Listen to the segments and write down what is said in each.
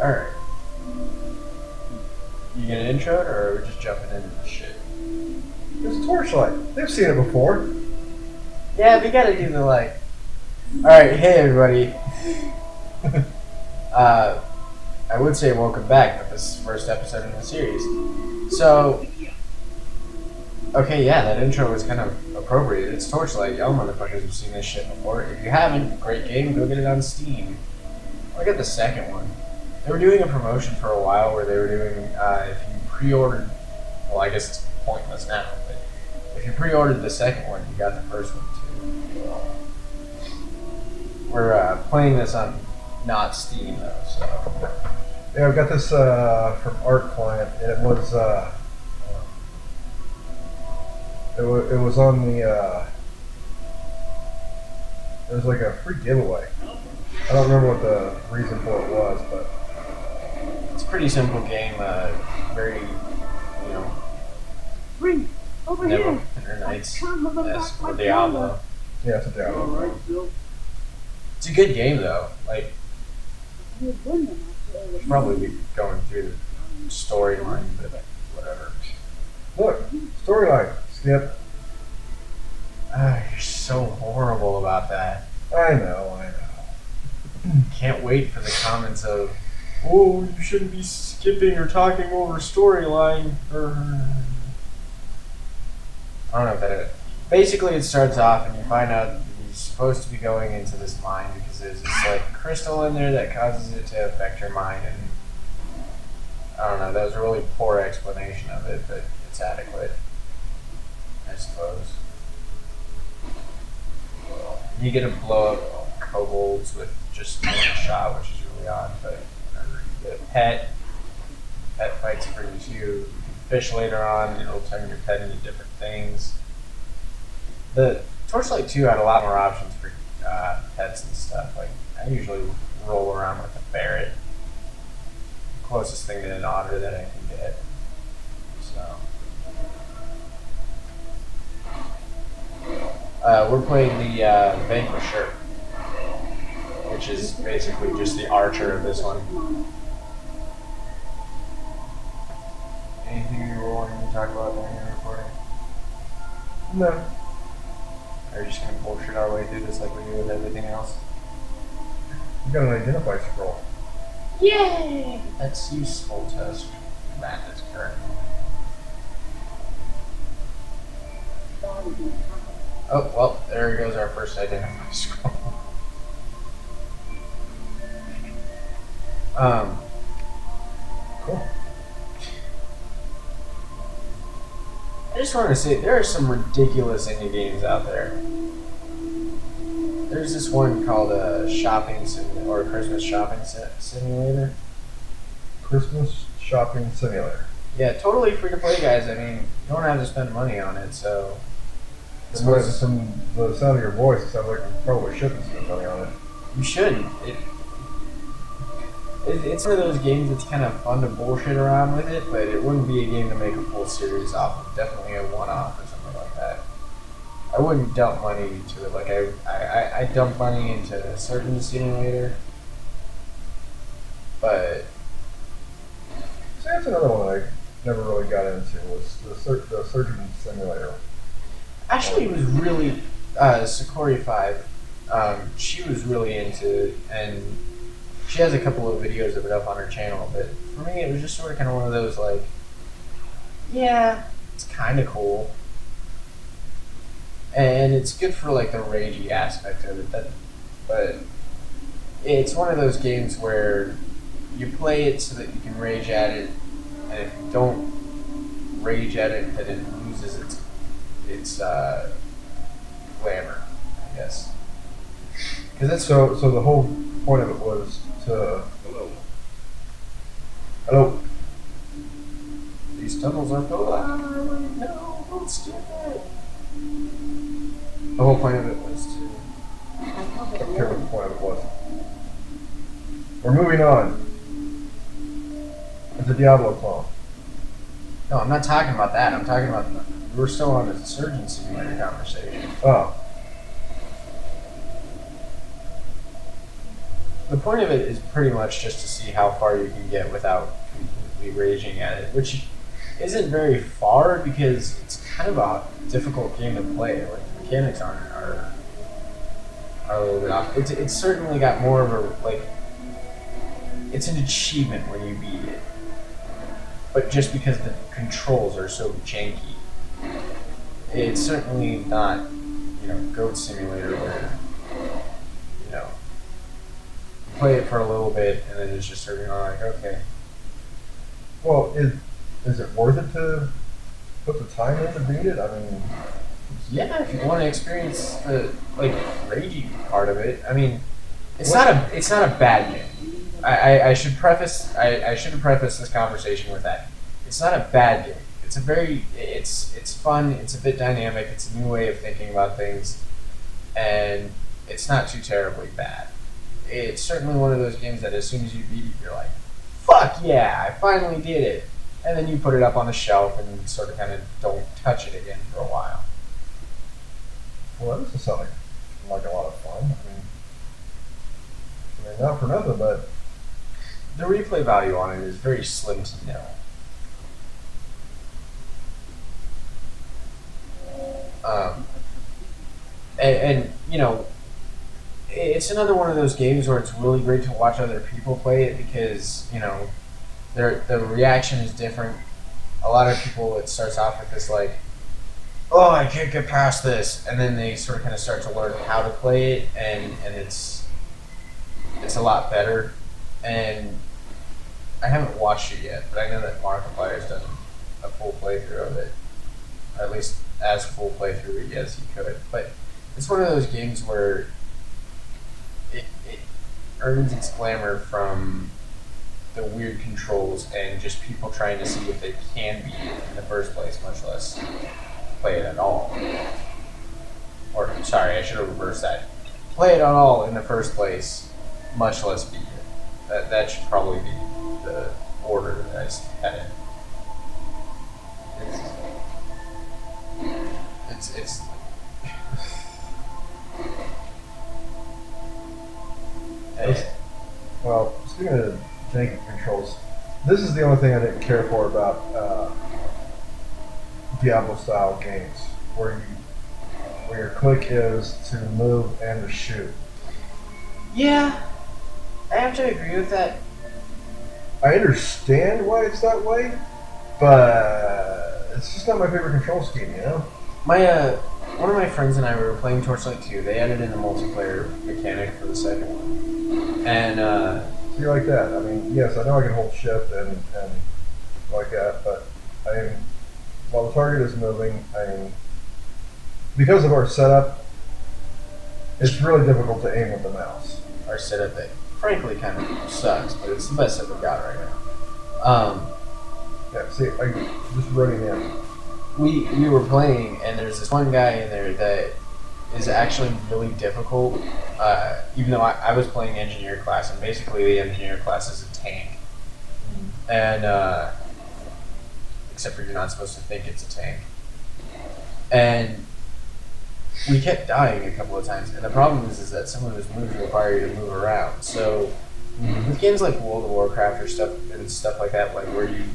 Alright. You get an intro, or are we just jumping into the shit? It's Torchlight. They've seen it before. Yeah, we gotta do the like. Alright, hey everybody. I would say welcome back, but this is the first episode in the series. So, okay, yeah, that intro was kind of appropriate. It's Torchlight. Y'all motherfuckers have seen this shit before. If you haven't, great game, go get it on Steam. Look at the second one. They were doing a promotion for a while where they were doing, if you pre-ordered, well, I guess it's pointless now, but if you pre-ordered the second one, you got the first one too. We're playing this on not Steam though, so. Yeah, I've got this from Art Client, and it was on the it was like a free giveaway. I don't remember what the reason for it was, but it's a pretty simple game, very, you know, Bring over here. Neverwinter Nights or Diablo. yeah, it's a Diablo. Alright, Bill. It's a good game though. Like, You're good enough. should probably be going through the storyline, but whatever. Look, storyline. Skip. You're so horrible about that. I know. Can't wait for the comments of, "Oh, you shouldn't be skipping or talking over storyline." I don't know if that is. Basically, it starts off and you find out that he's supposed to be going into this mine because there's this like crystal in there that causes it to affect your mind, and I don't know. That was a really poor explanation of it, but it's adequate, I suppose. You get to blow up kobolds with just one shot, which is really odd, but whatever. You get a pet. Pet fights for you. You can fish later on, and it'll turn your pet into different things. The Torchlight 2 had a lot more options for pets and stuff. Like, I usually roll around with a ferret. Closest thing to an otter that I can get. So. We're playing the Vanquisher, which is basically just the archer of this one. Anything you were wanting to talk about during your recording? No. Are you just going to bullshit our way through this like we do with everything else? You got an identify scroll. Yay! That's useful to us. Matt is correct. Oh, well, there goes our first identify scroll. Cool. I just want to say, there are some ridiculous indie games out there. There's this one called Shopping or Christmas Shopping Simulator. Christmas shopping simulator. Yeah, totally free to play, guys. I mean, you don't have to spend money on it, so. From the sound of your voice, it sounds like you probably shouldn't spend money on it. You shouldn't. It's one of those games that's kind of fun to bullshit around with it, but it wouldn't be a game to make a full series off of. Definitely a one-off or something like that. I wouldn't dump money into it. Like, I dump money into a Surgeon Simulator, but... See, that's another one I never really got into, was the Surgeon Simulator. Actually, it was really... Sakori 5, she was really into it, and she has a couple of videos of it up on her channel, but for me it was just sort of kind of one of those like, yeah, it's kind of cool. And it's good for like the ragey aspect of it, but it's one of those games where you play it so that you can rage at it, and if you don't rage at it, then it loses its glamour, I guess. Because that's So the whole point of it was to... Hello. These tunnels are full. No, don't do that. The whole point of it was to. I don't care what the point of it was. We're moving on. It's a Diablo clone. No, I'm not talking about that. I'm talking about. We're still on the Surgeon Simulator conversation. Oh. the point of it is pretty much just to see how far you can get without completely raging at it, which isn't very far because it's kind of a difficult game to play. Like the mechanics are a little bit off. It's certainly got more of a like. It's an achievement when you beat it, but just because the controls are so janky, it's certainly not, Goat Simulator where, you play it for a little bit and then it's just sort of like, okay. Well, is it worth it to put the time in to beat it? I mean, Yeah, if you want to experience the ragey part of it, I mean, it's not a bad game. I should preface I should have prefaced this conversation with that. It's not a bad game. It's fun. It's a bit dynamic. It's a new way of thinking about things, and it's not too terribly bad. It's certainly one of those games that as soon as you beat it, you're like, "Fuck yeah! I finally did it!" And then you put it up on the shelf and sort of kind of don't touch it again for a while. well, that doesn't sound like a lot of fun. I mean, not for nothing, but The replay value on it is very slim to nil. And it's another one of those games where it's really great to watch other people play it because the reaction is different. A lot of people, it starts off with this like, oh, I can't get past this, and then they sort of kind of start to learn how to play it, and it's a lot better. And I haven't watched it yet, but I know that Markiplier's done a full playthrough of it, or at least as full playthrough as he could. But it's one of those games where it earns its glamour from the weird controls and just people trying to see if they can beat it in the first place, much less play it at all. Or, sorry, I should have reversed that. Play it at all in the first place, much less beat it. That should probably be the order that I had in. It's well, speaking of janky controls, this is the only thing I didn't care for about Diablo-style games, where your click is to move and to shoot. Yeah, I have to agree with that. I understand why it's that way, but it's just not my favorite control scheme, My one of my friends and I were playing Torchlight 2. They added in a multiplayer mechanic for the second one, and See, like that. I mean, yes, I know I can hold shift and like that, but while the target is moving, because of our setup, it's really difficult to aim with the mouse. our setup that frankly kind of sucks, but it's the best that we've got right now. Yeah, see, I just running in. We were playing, and there's this one guy in there that is actually really difficult. Even though I was playing engineer class, and basically the engineer class is a tank, and except for you're not supposed to think it's a tank. And we kept dying a couple of times, and the problem is that some of his moves require you to move around. So with games like World of Warcraft or stuff like that, like where you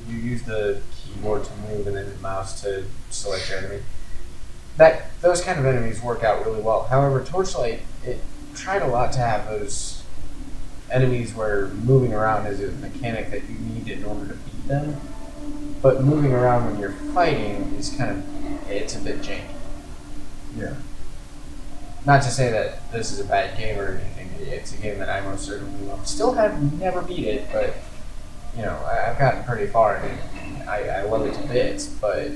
use the keyboard to move and then the mouse to select your enemy, those kind of enemies work out really well. However, Torchlight, it tried a lot to have those enemies where moving around is a mechanic that you need in order to beat them. But moving around when you're fighting is it's a bit janky. Yeah. Not to say that this is a bad game or anything. It's a game that I most certainly love. Still have never beat it, but I've gotten pretty far in it. I love it to bits, but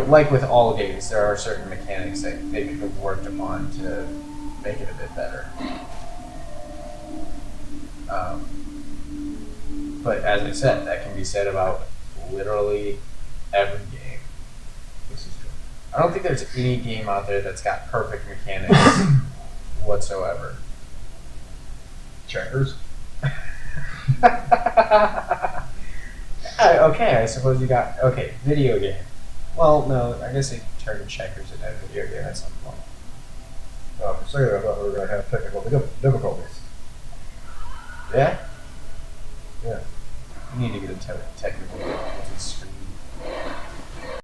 like with all games, there are certain mechanics that they could have worked upon to make it a bit better. But as I said, that can be said about literally every game. This is true. I don't think there's any game out there that's got perfect mechanics whatsoever. Checkers. Okay, I suppose you got video game. Well, no, I guess they turned checkers into a video game at some point. For second I thought we were going to have technical difficulties. Yeah? Yeah. You need to get a technical difficulty.